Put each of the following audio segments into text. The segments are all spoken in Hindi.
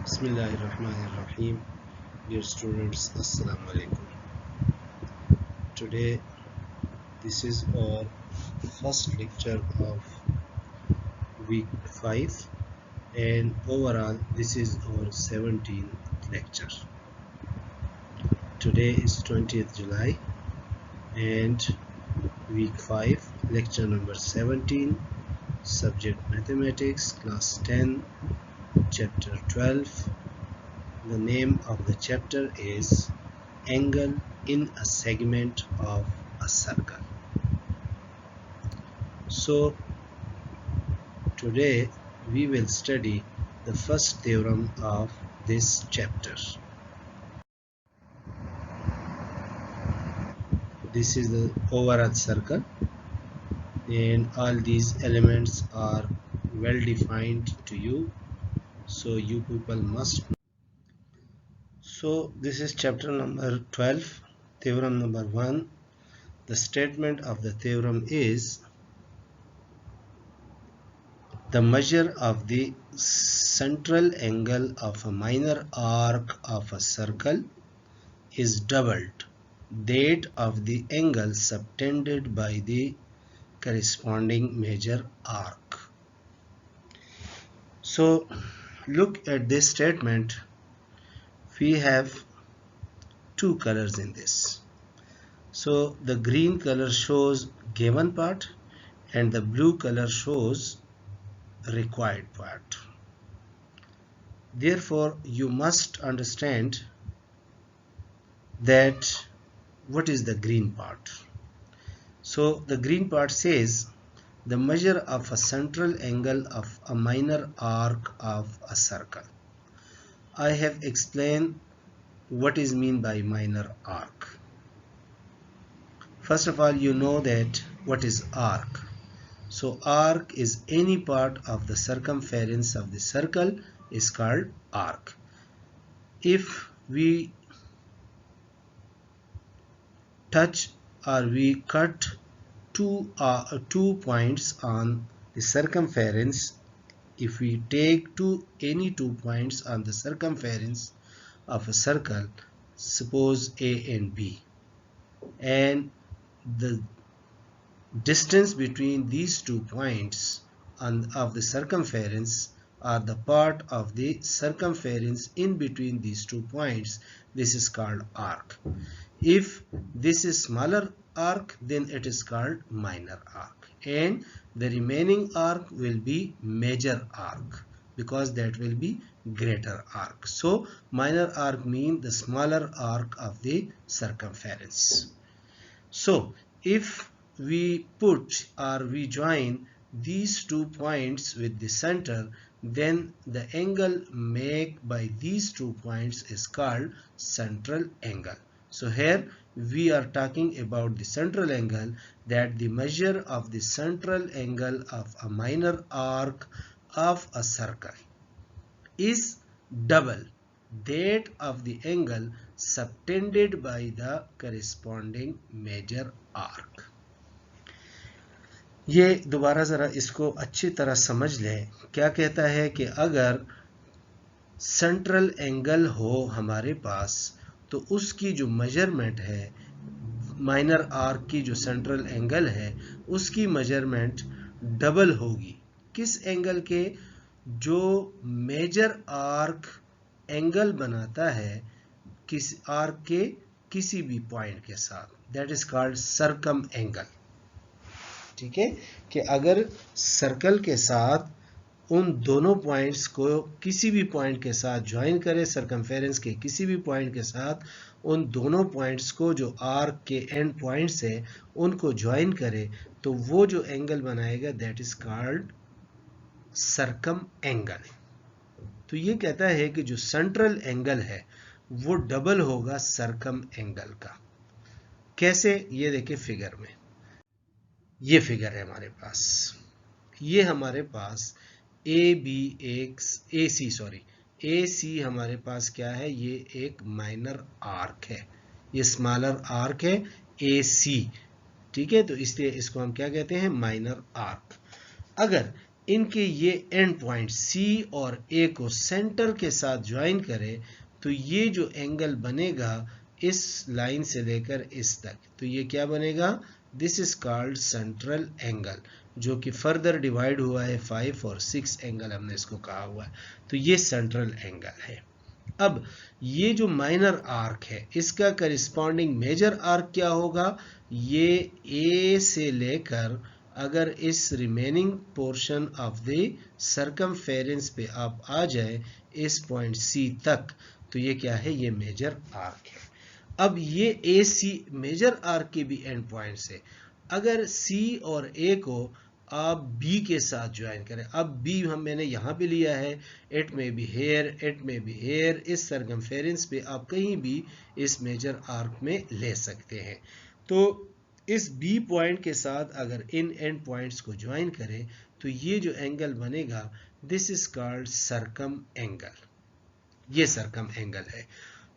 Bismillahirrahmanirrahim. Dear students, Assalamu alaikum. Today, this is our first lecture of week 5, and overall, this is our 17th lecture. Today is 20th July, and week 5, lecture number 17, subject mathematics, class 10, chapter 12. The name of the chapter is Angle in a segment of a circle. So today we will study the first theorem of this chapter. This is the overall circle, and all these elements are well defined to you, so you people must know. So this is chapter number 12, theorem number 1. The statement of the theorem is the measure of the central angle of a minor arc of a circle is doubled that of the angle subtended by the corresponding major arc. So look at this statement. We have two colors in this. So the green color shows given part and the blue color shows required part. Therefore, you must understand that what is the green part. So the green part says the measure of a central angle of a minor arc of a circle. I have explained what is meant by minor arc. First of all, you know that what is arc. So arc is any part of the circumference of the circle is called arc. If we touch or we cut two points on the circumference, if we take any 2 points on the circumference of a circle, suppose A and B, and the distance between these 2 points of the circumference are the part of the circumference in between these 2 points, this is called arc. If this is smaller arc, then it is called minor arc, and the remaining arc will be major arc because that will be greater arc. So minor arc means the smaller arc of the circumference. So if we put or we join these 2 points with the center, then the angle made by these 2 points is called central angle. So here we are talking about the central angle, that the measure of the central angle of a minor arc of a circle is double that of the angle subtended by the corresponding major arc. ये दोबारा ज़रा इसको अच्छी तरह समझ लें. क्या कहता है कि अगर सेंट्रल एंगल हो हमारे पास तो उसकी जो मेजरमेंट है माइनर आर्क की, जो सेंट्रल एंगल है उसकी मेजरमेंट डबल होगी. किस एंगल के? जो मेजर आर्क एंगल बनाता है किस आर्क के किसी भी पॉइंट के साथ, that is called circum angle. ठीक है, कि अगर सर्कल के साथ उन दोनों पॉइंट्स को किसी भी पॉइंट के साथ ज्वाइन करें, सर्कमफेरेंस के किसी भी पॉइंट के साथ उन दोनों पॉइंट्स को जो आर्क के एंड पॉइंट्स है उनको ज्वाइन करें, तो वो जो एंगल बनाएगा that is called circum angle. तो ये कहता है कि जो सेंट्रल एंगल है वो डबल होगा सर्कम एंगल का. कैसे? ये देखिए फिगर में, ये फिगर है हमारे पास. ये हमारे पास ए सी हमारे पास क्या है? ये एक माइनर आर्क है, ये स्मॉलर आर्क है ए सी. ठीक है, तो इसलिए इसको हम क्या कहते हैं? Minor arc. अगर इनके ये एंड पॉइंट सी और ए को सेंटर के साथ ज्वाइन करें तो ये जो एंगल बनेगा इस लाइन से लेकर इस तक, तो ये क्या बनेगा, this is called central angle, जो कि फर्दर डिवाइड हुआ है 5 और 6 एंगल हमने इसको कहा हुआ है, तो ये सेंट्रल एंगल है। अब ये जो माइनर आर्क है इसका करिस्पॉन्डिंग मेजर आर्क क्या होगा, ये ए से लेकर अगर इस remaining portion of the circumference पे आप आ जाए इस पॉइंट सी तक, तो ये क्या है, ये मेजर आर्क है। अब ये ए सी मेजर आर्क के भी एंड पॉइंट्स है। अगर सी और ए को आप बी के साथ ज्वाइन करें, अब बी मैंने यहाँ पे लिया है, इट में बी हेयर, इट में बी हेयर, इस सर्कमफेरेंस पे आप कहीं भी इस मेजर आर्क में ले सकते हैं। तो इस बी पॉइंट के साथ अगर इन एंड पॉइंट्स को ज्वाइन करें तो ये जो एंगल बनेगा this is called circum angle, ये सर्कम एंगल है।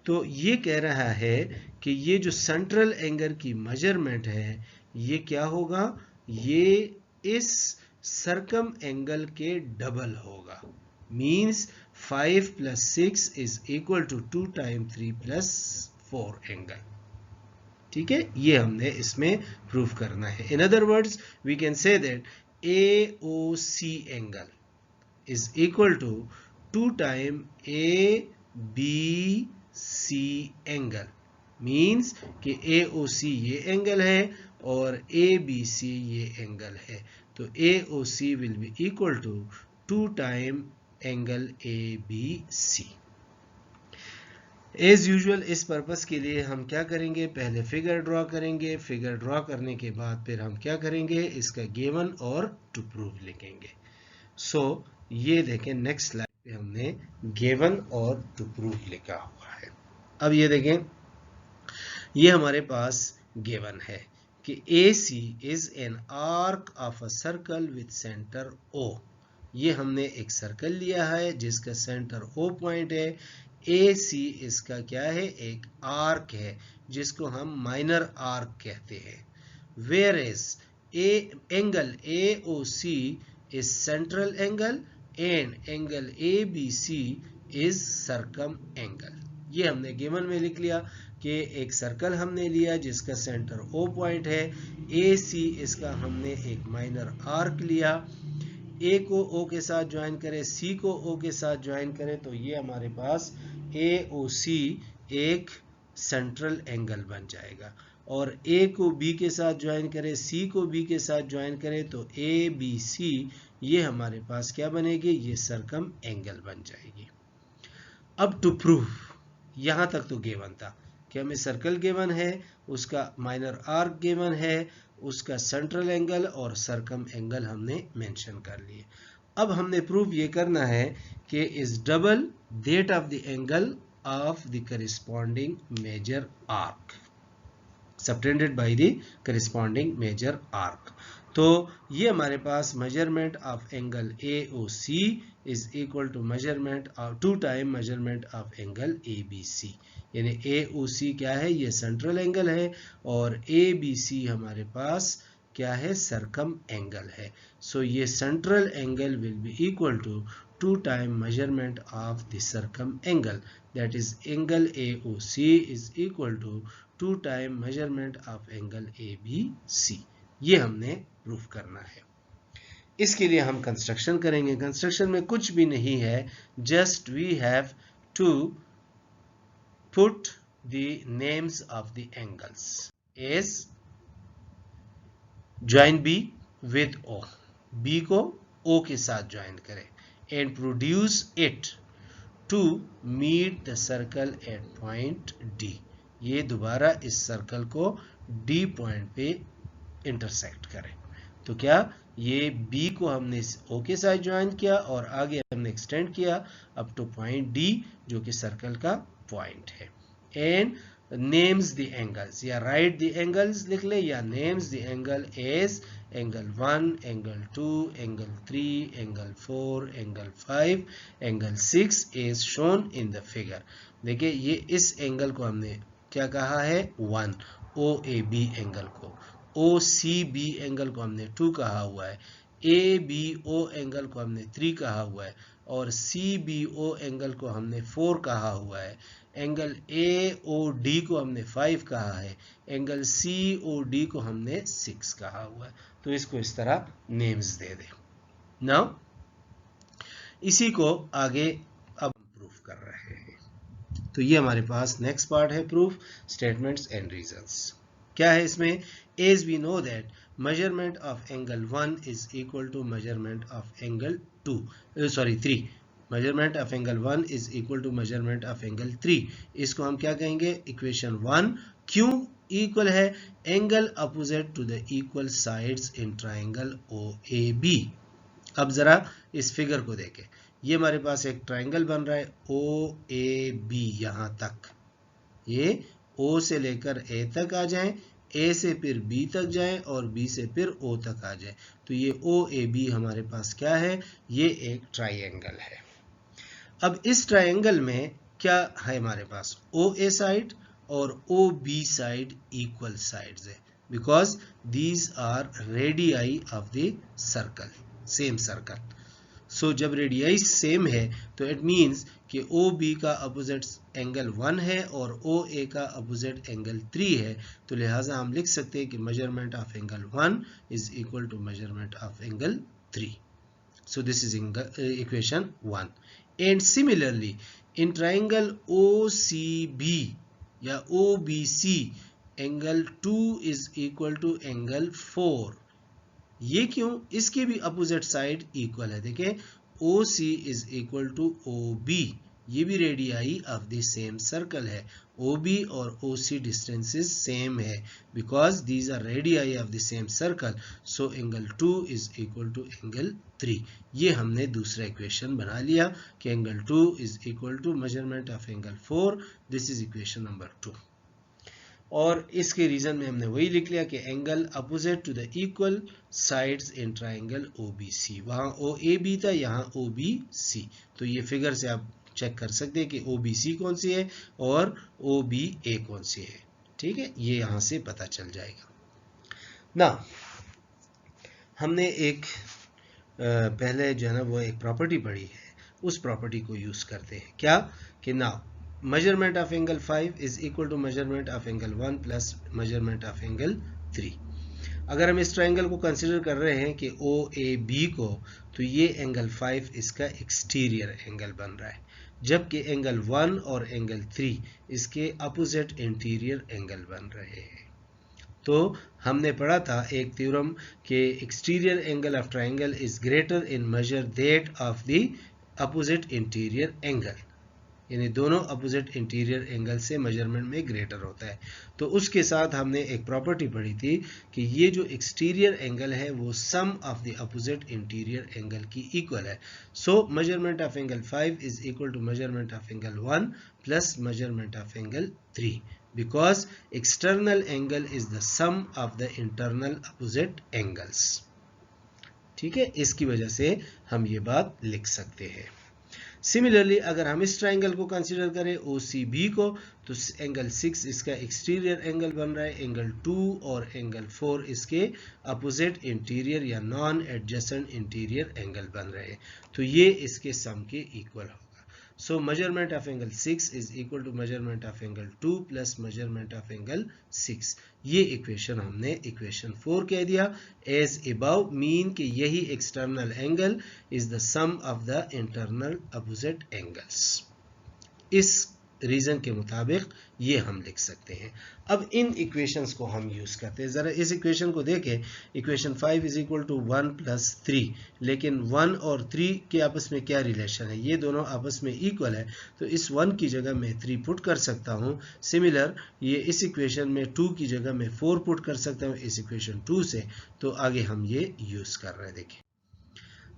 तो ये कह रहा है कि ये जो सेंट्रल एंगल की मेजरमेंट है ये क्या होगा, ये इस सर्कम एंगल के डबल होगा, means 5 + 6 is equal to 2 × 3 + 4 angle. ठीक है, ये हमने इसमें प्रूफ करना है। In other words we can say that AOC angle is equal to 2 × ABC angle, means कि AOC ये एंगल है और ABC ये एंगल है, तो AOC will be equal to 2 × angle ABC। As usual इस पर्पस के लिए हम क्या करेंगे, पहले फिगर ड्रॉ करेंगे, फिगर ड्रॉ करने के बाद फिर हम क्या करेंगे, इसका गिवन और टू प्रूव लिखेंगे। सो ये देखें नेक्स्ट स्लाइड पे हमने गिवन और टू प्रूव लिखा हुआ है। अब ये देखें, ये हमारे पास गिवन है कि AC is an arc of a circle with centre O। ये हमने एक सर्कल लिया है जिसका सेंटर O पॉइंट है। AC इसका क्या है, एक आर्क है जिसको हम माइनर आर्क कहते हैं। Where is angle AOC is central angle and angle ABC is circum angle. ये हमने गिवन में लिख लिया कि एक सर्कल हमने लिया जिसका सेंटर O पॉइंट है, AC इसका हमने एक माइनर आर्क लिया, A को O के साथ ज्वाइन करें, C को O के साथ ज्वाइन करें, तो ये हमारे पास AOC एक सेंट्रल एंगल बन जाएगा। और A को B के साथ ज्वाइन करें, C को B के साथ ज्वाइन करें, तो ABC ये हमारे पास क्या बनेगी, ये सर्कम एंगल बन जाएगी। अब टू प्रूव, यहाँ तक तो गिवन था कि हमें सर्कल गिवन है, उसका माइनर आर्क गिवन है, उसका सेंट्रल एंगल और सर्कम एंगल हमने मेंशन कर लिए। अब हमने प्रूव ये करना है कि is double that of the angle of the corresponding major arc subtended by the corresponding major arc. तो ये हमारे पास measurement of angle AOC is equal to measurement of 2 × measurement of angle ABC, यानी AOC क्या है, ये सेंट्रल एंगल है और ABC हमारे पास क्या है, सर्कम एंगल है। सो ये central angle will be equal to 2 × measurement of the circum angle, that is angle AOC is equal to 2 × measurement of angle ABC। ये हमने प्रूफ करना है। इसके लिए हम कंस्ट्रक्शन करेंगे। कंस्ट्रक्शन में कुछ भी नहीं है, just we have to put the names of the angles as join B with O, B को O के साथ ज्वाइन करें and produce it to meet the circle at point D। ये दोबारा इस सर्कल को D पॉइंट पे इंटरसेक्ट करें। तो क्या, ये B को हमने O के साथ ज्वाइन किया और आगे हमने एक्सटेंड किया अप टू पॉइंट D जो कि सर्कल का पॉइंट है। एंड नेम्स द एंगल्स, या राइट द एंगल्स लिख ले, या names the angle as angle 1, angle 2, angle 3, angle 4, angle 5, angle 6 is shown in the figure. देखिए ये इस एंगल को हमने क्या कहा है, 1 OAB एंगल को, OCB एंगल को हमने 2 कहा हुआ है, ए बी ओ एंगल को हमने 3 कहा हुआ है और सी बी ओ एंगल को हमने 4 कहा हुआ है, एंगल ए ओ डी को हमने 5 कहा है, एंगल सी ओ डी को हमने 6 कहा हुआ है। तो इसको इस तरह नेम्स दे दे। नाउ इसी को आगे अब प्रूफ कर रहे हैं। तो ये हमारे पास नेक्स्ट पार्ट है प्रूफ, स्टेटमेंट्स एंड रीजंस। क्या है इसमें? As we know that measurement of angle 1 is equal to measurement of angle 3. measurement of angle 1 is equal to measurement of angle 3. इसको हम क्या कहेंगे? इक्वेशन 1 क्यों इक्वल है? Angle opposite to the equal sides in triangle OAB। अब जरा इस फिगर को देखें, ये हमारे पास एक ट्राइंगल बन रहा है OAB, यहाँ तक ये O से लेकर A तक आ जाएं, A से फिर B तक जाएं और B से फिर O तक आ जाएं, तो ये OAB हमारे पास क्या है? ये एक ट्राइंगल है। अब इस ट्राइंगल में क्या है हमारे पास? OA साइड और OB साइड इक्वल साइड्स है, because these are radii of the circle, same circle. So जब रेडियाई सेम है तो इट मीन्स कि OB का अपोजिट एंगल 1 है और OA का अपोजिट एंगल 3 है, तो लिहाजा हम लिख सकते हैं कि measurement of angle 1 is equal to measurement of angle 3. So this is equation 1. And similarly in triangle OCB या OBC angle 2 is equal to angle 4. ये क्यों? इसके भी अपोजिट साइड इक्वल है। देखें OC is equal to OB, ये भी radii of the same circle है। OB और OC डिस्टेंसेस सेम है because these are radii of the same circle. So angle 2 is equal to angle 3। ये हमने दूसरा इक्वेशन बना लिया कि angle 2 is equal to measurement of angle 4। This is equation number 2। और इसके रीजन में हमने वही लिख लिया कि angle opposite to the equal sides in triangle OBC, वहाँ OAB था, यहाँ OBC। तो ये फिगर से आप चेक कर सकते हैं कि OBC कौन सी है और OBA कौन सी है। ठीक है, ये यहाँ से पता चल जाएगा ना। हमने एक पहले जो है ना वो एक प्रॉपर्टी पढ़ी है, उस प्रॉपर्टी को यूज करते हैं। क्या कि ना measurement of angle 5 is equal to measurement of angle 1 plus measurement of angle 3. अगर हम इस ट्राइंगल को कंसिडर कर रहे हैं कि OAB को, तो ये एंगल 5 इसका एक्सटीरियर एंगल बन रहा है, जबकि एंगल 1 और एंगल 3 इसके अपोजिट इंटीरियर एंगल बन रहे हैं। तो हमने पढ़ा था एक थ्योरम कि exterior angle of triangle is greater in major that of the opposite interior angle, यानी दोनों अपोजिट इंटीरियर एंगल से मेजरमेंट में ग्रेटर होता है। तो उसके साथ हमने एक प्रॉपर्टी पढ़ी थी कि ये जो एक्सटीरियर एंगल है वो sum of the opposite interior angle की इक्वल है। So measurement of angle 5 is equal to measurement of angle 1 plus measurement of angle 3, because external angle is the sum of the internal opposite angles. ठीक है, इसकी वजह से हम ये बात लिख सकते हैं। सिमिलरली अगर हम इस ट्राइंगल को कंसीडर करें OCB को, तो एंगल 6 इसका एक्सटीरियर एंगल बन रहा है, एंगल 2 और एंगल 4 इसके अपोजिट इंटीरियर या नॉन एडजेसेंट इंटीरियर एंगल बन रहे हैं, तो ये इसके सम के इक्वल होगा। So measurement of angle 6 is equal to measurement of angle 2 plus measurement of angle 6। ये इक्वेशन हमने इक्वेशन 4 कह दिया। एज अबव मीन कि यही external angle is the sum of the internal opposite angles. इस रीजन के मुताबिक ये हम लिख सकते हैं। अब इन इक्वेशंस को हम यूज करते हैं। जरा इस इक्वेशन को देखें, equation 5 is equal to 1 plus 3, लेकिन 1 और 3 के आपस में क्या रिलेशन है? ये दोनों आपस में इक्वल है, तो इस 1 की जगह मैं 3 पुट कर सकता हूँ। सिमिलर ये इस इक्वेशन में 2 की जगह मैं 4 पुट कर सकता हूँ इस इक्वेशन 2 से। तो आगे हम ये यूज कर रहे हैं। देखिए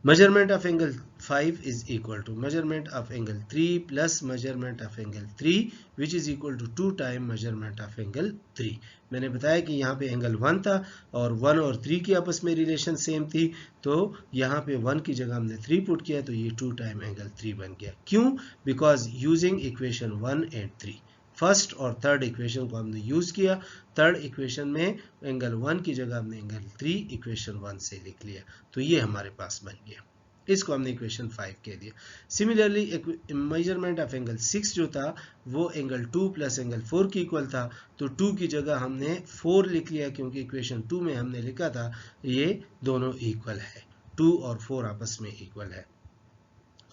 measurement of angle 5 is equal to measurement of angle 3 plus measurement of angle 3 which is equal to 2 times measurement of angle 3। मैंने बताया कि यहाँ पे एंगल 1 था और 1 और 3 की आपस में रिलेशन सेम थी, तो यहाँ पे 1 की जगह हमने 3 पुट किया, तो ये 2 टाइम एंगल 3 बन गया। क्यों? Because using equation 1 and 3 first और थर्ड इक्वेशन को हमने यूज किया। थर्ड इक्वेशन में एंगल 1 की जगह हमने एंगल 3 इक्वेशन 1 से लिख लिया, तो ये हमारे पास बन गया। इसको हमने इक्वेशन 5 कह दिया। सिमिलरली मेजरमेंट ऑफ एंगल 6 जो था वो एंगल 2 प्लस एंगल 4 की इक्वल था, तो 2 की जगह हमने 4 लिख लिया, क्योंकि इक्वेशन 2 में हमने लिखा था ये दोनों इक्वल है, 2 और 4 आपस में इक्वल है।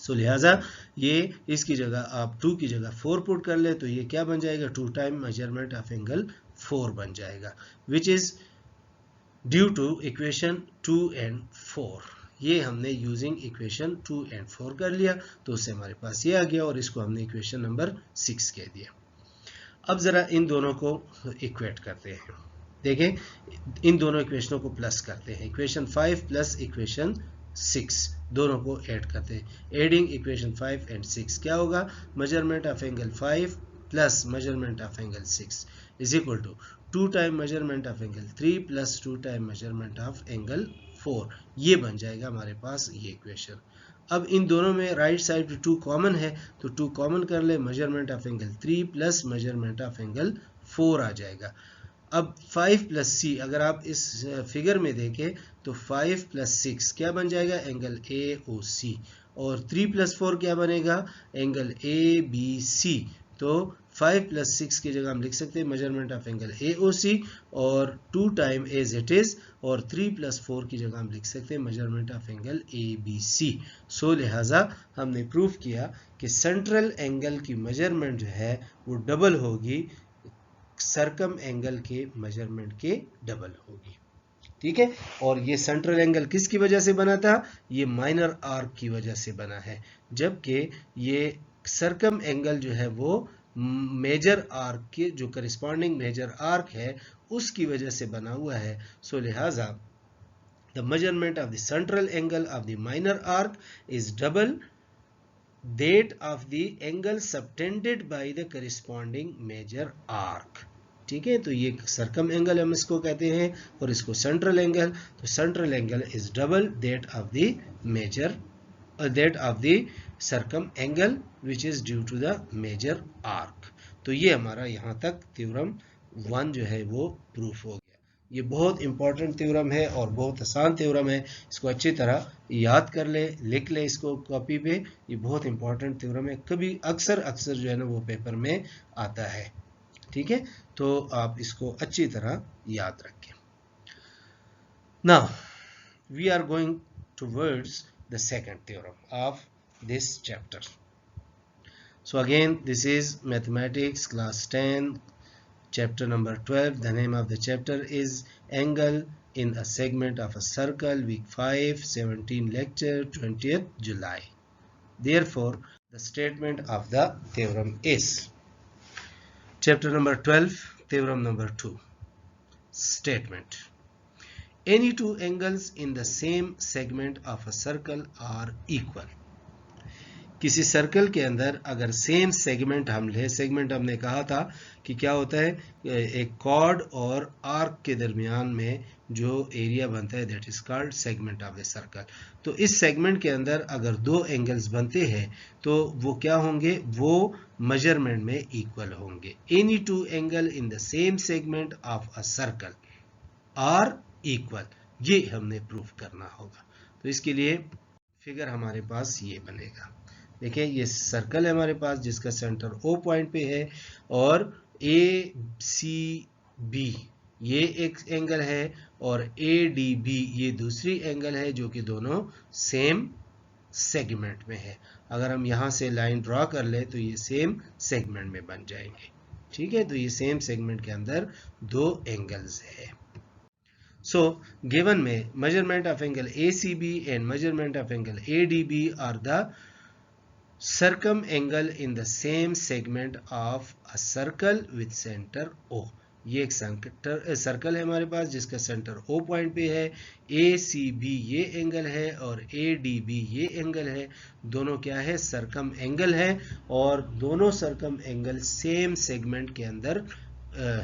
सो लिहाजा ये इसकी जगह आप 2 की जगह 4 पुट कर ले, तो ये क्या बन जाएगा, 2 टाइम मेजरमेंट ऑफ एंगल 4 बन जाएगा, which is due to equation 2 and 4। ये हमने यूजिंग इक्वेशन 2 एंड 4 कर लिया, तो उससे हमारे पास ये आ गया, और इसको हमने इक्वेशन नंबर 6 कह दिया। अब जरा इन दोनों को इक्वेट करते हैं। देखें, इन दोनों इक्वेशनों को प्लस करते हैं, इक्वेशन 5 प्लस इक्वेशन 6 दोनों को ऐड करते हैं। एडिंग इक्वेशन 5 एंड 6 क्या होगा, measurement of angle 5 plus measurement of angle 6 is equal to 2 time measurement of angle 3 plus 2 time measurement of angle 4। ये बन जाएगा हमारे पास ये इक्वेशन। अब इन दोनों में राइट साइड पे 2 कॉमन है, तो 2 कॉमन कर ले, measurement of angle 3 plus measurement of angle 4 आ जाएगा। अब 5 प्लस सी अगर आप इस फिगर में देखें तो 5 प्लस 6 क्या बन जाएगा, एंगल ए ओ सी, और 3 प्लस 4 क्या बनेगा, एंगल ए बी सी। तो 5 प्लस 6 की जगह हम लिख सकते हैं मेजरमेंट ऑफ एंगल ए ओ सी, और 2 टाइम एज इट इज, और 3 प्लस 4 की जगह हम लिख सकते हैं measurement of angle A B C. So लिहाजा हमने प्रूफ किया कि सेंट्रल एंगल की मेजरमेंट जो है वो डबल होगी, सर्कम एंगल के मेजरमेंट के डबल होगी। ठीक है, और ये सेंट्रल एंगल किसकी वजह से बना था, ये माइनर आर्क की वजह से बना है, जबकि ये सर्कम एंगल जो है वो मेजर आर्क के जो करिस्पॉन्डिंग मेजर आर्क है उसकी वजह से बना हुआ है। सो लिहाजा the measurement of the central angle of the minor arc is double that of the angle subtended by the corresponding major arc। ठीक है, तो ये सर्कम एंगल हम इसको कहते हैं, और इसको सेंट्रल एंगल, तो central angle is double that of the major that of the circum angle which is due to the major arc। तो ये हमारा यहाँ तक थ्योरम 1 जो है वो प्रूफ हो गया। ये बहुत इंपॉर्टेंट थ्योरम है और बहुत आसान थ्योरम है, इसको अच्छी तरह याद कर ले, लिख ले इसको कॉपी पे। ये बहुत इंपॉर्टेंट थ्योरम है, कभी अक्सर जो है ना वो पेपर में आता है। ठीक है, तो आप इसको अच्छी तरह याद रखें। Now we are going towards the second theorem of this chapter. So again this is mathematics class 10 chapter number 12. The name of the chapter is Angle in a Segment of a Circle, week 5, 17 lecture, 20th July. Therefore, the statement of the theorem is, chapter number 12, theorem number 2, statement. Any two angles in the same segment of a circle are equal. किसी सर्कल के अंदर अगर सेम सेगमेंट हम ले, सेगमेंट हमने कहा था कि क्या होता है, एक कॉर्ड और आर्क के दरमियान में जो एरिया बनता है that is called segment of the circle. तो इस सेगमेंट के अंदर अगर दो एंगल्स बनते हैं तो वो क्या होंगे, वो मेजरमेंट में इक्वल होंगे। Any two angle in the same segment of a circle are equal, ये हमने प्रूफ करना होगा। तो इसके लिए फिगर हमारे पास ये बनेगा। देखिए ये सर्कल है हमारे पास जिसका सेंटर O पॉइंट पे है, और ACB ये एक एंगल है, और ADB ये दूसरी एंगल है, जो कि दोनों सेम सेगमेंट में है। अगर हम यहाँ से लाइन ड्रॉ कर ले तो ये सेम सेगमेंट में बन जाएंगे। ठीक है, तो ये सेम सेगमेंट के अंदर दो एंगल्स है। So given में measurement of angle ACB and measurement of angle ADB are the circum angle in the same segment of a circle with center O। ये एक सर्कल है हमारे पास जिसका सेंटर O पॉइंट पे है, ACB ये एंगल है और ADB ये एंगल है। दोनों क्या है, सर्कम एंगल है, और दोनों सर्कम एंगल सेम सेगमेंट के अंदर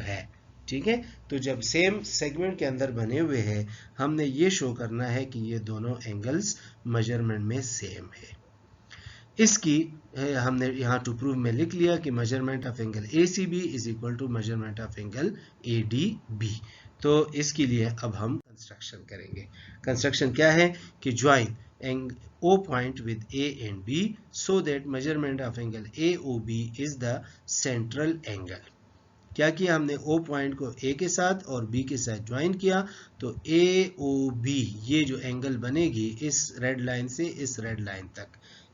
है। ठीक है, तो जब सेम सेगमेंट के अंदर बने हुए हैं हमने ये शो करना है कि ये दोनों एंगल्स मेजरमेंट में सेम है। इसकी हमने यहाँ टू प्रूव में लिख लिया कि measurement of angle ACB is equal to measurement of angle ADB। तो इसके लिए अब हम कंस्ट्रक्शन करेंगे। कंस्ट्रक्शन क्या है कि join O point with A and B so that measurement of angle AOB is the central angle। क्या किया हमने O पॉइंट को A के साथ और B के साथ ज्वाइन किया, तो AOB ये जो एंगल बनेगी इस रेड लाइन से इस रेड लाइन तक,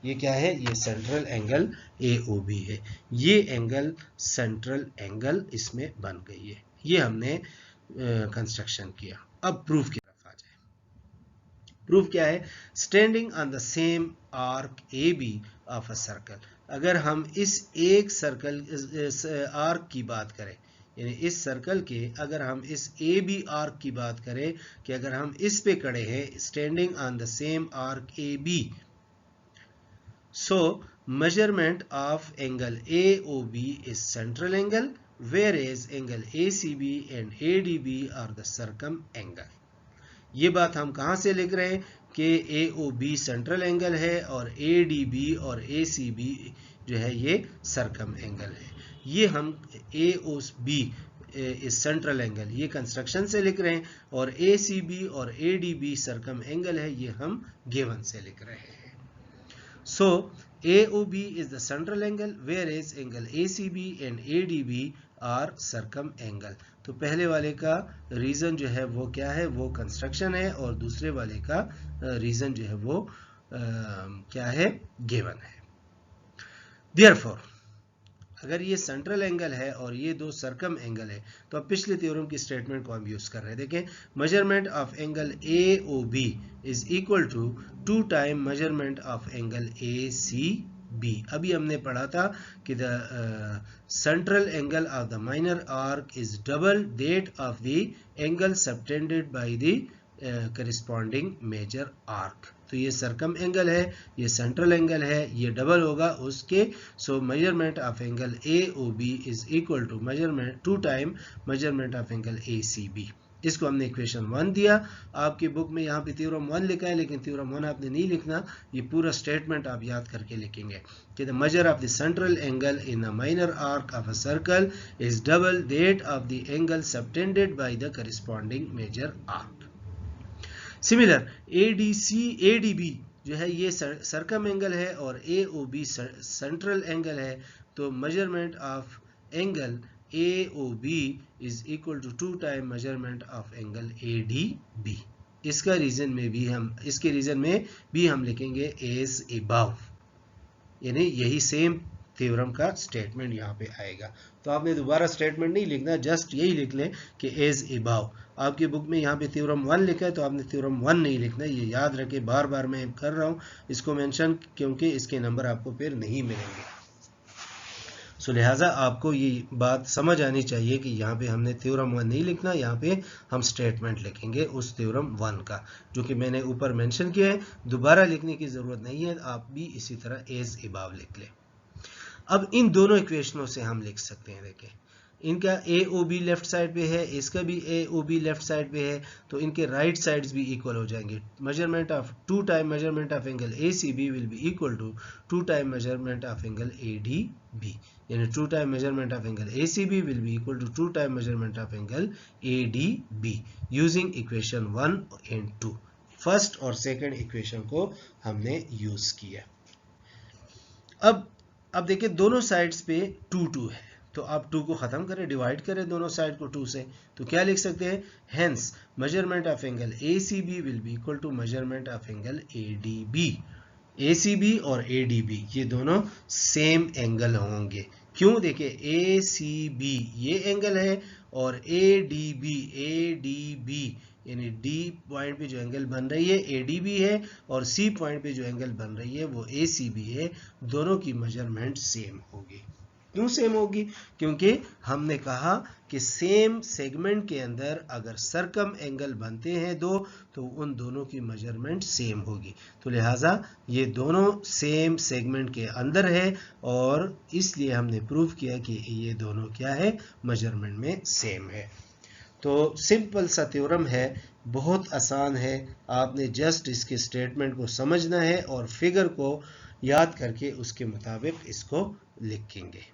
ये क्या है, ये सेंट्रल एंगल AOB है। ये एंगल सेंट्रल एंगल इसमें बन गई है। ये हमने कंस्ट्रक्शन किया। अब प्रूफ की तरफ आ जाए। प्रूफ क्या है, standing on the same arc AB of a circle. अगर हम इस एक सर्कल आर्क की बात करें, यानी इस सर्कल के अगर हम इस AB आर्क की बात करें कि अगर हम इस पे खड़े हैं, standing on the same arc AB, so measurement of angle AOB is central angle whereas angle ACB and ADB are the circumangle। ये बात हम कहाँ से लिख रहे हैं कि AOB सेंट्रल एंगल है और ADB और ACB जो है ये सर्कम एंगल है। ये हम AOB इस सेंट्रल एंगल ये कंस्ट्रक्शन से लिख रहे हैं और ACB और ADB सर्कम एंगल है, ये हम गिवन से लिख रहे हैं। So AOB is the central angle whereas angle ACB and ADB are circumangle। तो पहले वाले का रीजन जो है वो क्या है, वो कंस्ट्रक्शन है, और दूसरे वाले का रीजन जो है वो क्या है, गिवन है। Therefore अगर ये सेंट्रल एंगल है और ये दो सर्कम एंगल है, तो अब पिछले थ्योरम की स्टेटमेंट को हम यूज कर रहे हैं। देखें, measurement of angle AOB is equal to 2 time measurement of angle ACB। अभी हमने पढ़ा था कि the central angle of the minor arc is double that of the angle subtended by the corresponding major arc. तो ये सर्कम एंगल है, ये सेंट्रल एंगल है, ये डबल होगा उसके। So measurement of angle AOB is equal to measurement 2 time measurement of angle ACB। इसको हमने इक्वेशन 1 दिया। आपकी बुक में यहाँ पे थ्योरम 1 लिखा है, लेकिन थ्योरम 1 आपने नहीं लिखना, ये पूरा स्टेटमेंट आप याद करके लिखेंगे कि the major of the central angle in the minor arc of a circle is double that of the angle subtended by the corresponding major arc. Similar ADB जो है ये सर्कम एंगल है और AOB सेंट्रल एंगल है, तो measurement of angle AOB is equal to 2 time measurement of angle ADB। इसके रीजन में भी हम लिखेंगे एज अबव, यानी यही सेम थ्योरम का स्टेटमेंट यहाँ पे आएगा। तो आपने दोबारा स्टेटमेंट नहीं लिखना, जस्ट यही लिख लें कि एज अबव। आपकी बुक में यहाँ पे थ्योरम 1 लिखा है, तो आपने थ्योरम 1 नहीं लिखना, ये याद रखें। बार बार मैं कर रहा हूँ इसको मेंशन, क्योंकि इसके नंबर आपको फिर नहीं मिलेंगे। सो लिहाजा आपको ये बात समझ आनी चाहिए कि यहाँ पे हमने थ्योरम 1 नहीं लिखना, यहाँ पे हम स्टेटमेंट लिखेंगे उस थ्योरम 1 का, जो कि मैंने ऊपर मेंशन किया है। दोबारा लिखने की ज़रूरत नहीं है, आप भी इसी तरह एज अबव लिख लें। अब इन दोनों इक्वेशनों से हम लिख सकते हैं, देखें इनका AOB लेफ्ट साइड पे है, इसका भी AOB लेफ्ट साइड पे है, तो इनके राइट साइड्स भी इक्वल हो जाएंगे। Measurement of 2 time measurement of angle ACB will be equal to 2 time measurement of angle ADB, यानी 2 time measurement of angle ACB will be equal to 2 time measurement of angle ADB using equation 1 and 2। First और सेकंड इक्वेशन को हमने यूज किया। अब देखिए दोनों साइड्स पे 2 2 है, तो आप 2 को खत्म करें, डिवाइड करें दोनों साइड को 2 से, तो क्या लिख सकते हैं, hence measurement of angle ACB will be equal to measurement of angle ADB। ACB और ADB ये दोनों सेम एंगल होंगे। क्यों, देखिए ACB ये एंगल है और ADB यानी D पॉइंट पे जो एंगल बन रही है ADB है, और C पॉइंट पे जो एंगल बन रही है वो ACB है। दोनों की मेजरमेंट सेम होगी। क्यों सेम होगी, क्योंकि हमने कहा कि सेम सेगमेंट के अंदर अगर सर्कम एंगल बनते हैं दो, तो उन दोनों की मेजरमेंट सेम होगी। तो लिहाजा ये दोनों सेम सेगमेंट के अंदर है, और इसलिए हमने प्रूव किया कि ये दोनों क्या है, मेजरमेंट में सेम है। तो सिंपल सा थ्योरम है, बहुत आसान है, आपने जस्ट इसके स्टेटमेंट को समझना है और फिगर को याद करके उसके मुताबिक इसको लिखेंगे।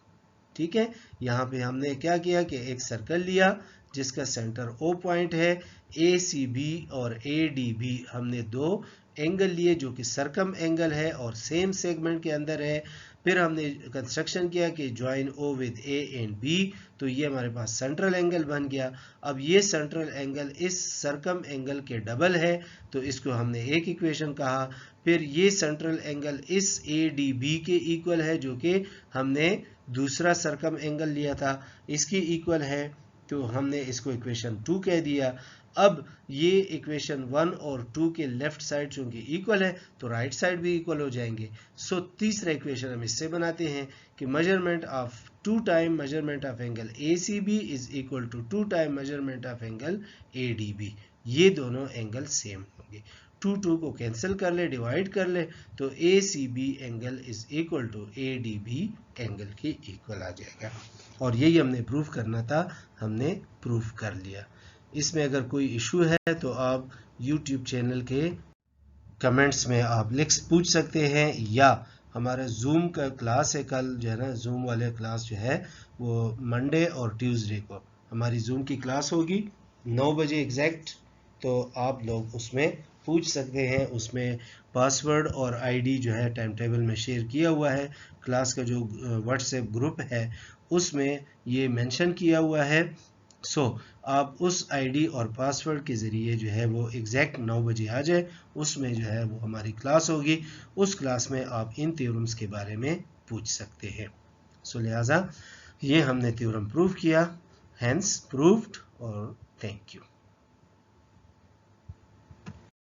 ठीक है, यहाँ पे हमने क्या किया कि एक सर्कल लिया जिसका सेंटर O पॉइंट है, ACB और ADB हमने दो एंगल लिए जो कि सर्कम एंगल है और सेम सेगमेंट के अंदर है। फिर हमने कंस्ट्रक्शन किया कि join O with A and B, तो ये हमारे पास सेंट्रल एंगल बन गया। अब ये सेंट्रल एंगल इस सर्कम एंगल के डबल है, तो इसको हमने एक इक्वेशन कहा। फिर ये सेंट्रल एंगल इस ADB के इक्वल है जो कि हमने दूसरा सर्कम एंगल लिया था, इसकी इक्वल है, तो हमने इसको इक्वेशन 2 कह दिया। अब ये इक्वेशन 1 और 2 के लेफ्ट साइड चूंकि इक्वल है तो राइट साइड भी इक्वल हो जाएंगे। सो तीसरा इक्वेशन हम इससे बनाते हैं कि measurement of 2 time measurement of angle ACB is equal to 2 time measurement of angle ADB। ये दोनों एंगल सेम होंगे। 2 को कैंसिल कर ले, डिवाइड कर ले, तो ACB angle is equal to ADB angle के इक्वल आ जाएगा। और यही हमने प्रूफ करना था, हमने प्रूफ कर लिया। इसमें अगर कोई इशू है तो आप YouTube चैनल के कमेंट्स में आप पूछ सकते हैं, या हमारा जूम का क्लास है कल जो है ना, जूम वाले क्लास जो है वो मंडे और ट्यूसडे को हमारी जूम की क्लास होगी 9 बजे एग्जैक्ट, तो आप लोग उसमें पूछ सकते हैं। उसमें पासवर्ड और आईडी जो है टाइम टेबल में शेयर किया हुआ है, क्लास का जो व्हाट्सएप ग्रुप है उसमें ये मेंशन किया हुआ है। सो आप उस आईडी और पासवर्ड के ज़रिए जो है वो एग्जैक्ट 9 बजे आ जाए, उसमें जो है वो हमारी क्लास होगी। उस क्लास में आप इन थ्योरम्स के बारे में पूछ सकते हैं। सो लिहाजा ये हमने थ्योरम प्रूव किया, हेंस प्रूव्ड, और थैंक यू।